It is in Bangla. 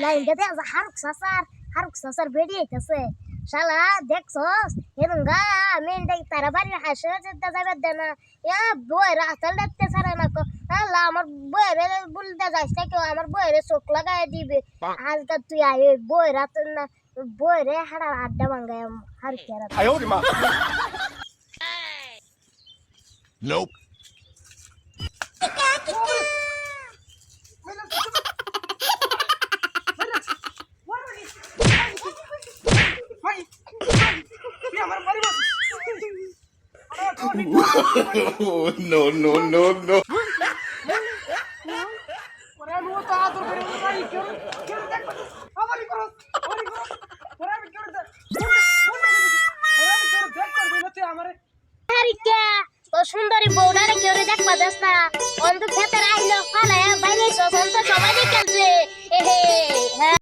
লাইনটা দে হারুক সাসার বেড়ি আইতাছে শালা দেখছস হেরঙ্গা আমি তারা বাড়ির হাসে যেতে যাবে দেনা বইয়ের আসাল দেখতে ছাড়া না আল্লাহ আমার বইয়ের বলতে যাইস না কেউ আমার বইয়ের চোখ লাগাই দিবে আজকাল তুই আয় বইয়ের হাতের না বইয়ের হাড়া আড্ডা ভাঙ্গায় হারুক Nope. No, no, no, no. সুন্দরী বউডারে কেউ দেখবা যাস না অন্ধ খেতে আইলো ফালায় বাইরে সবাই খেলছে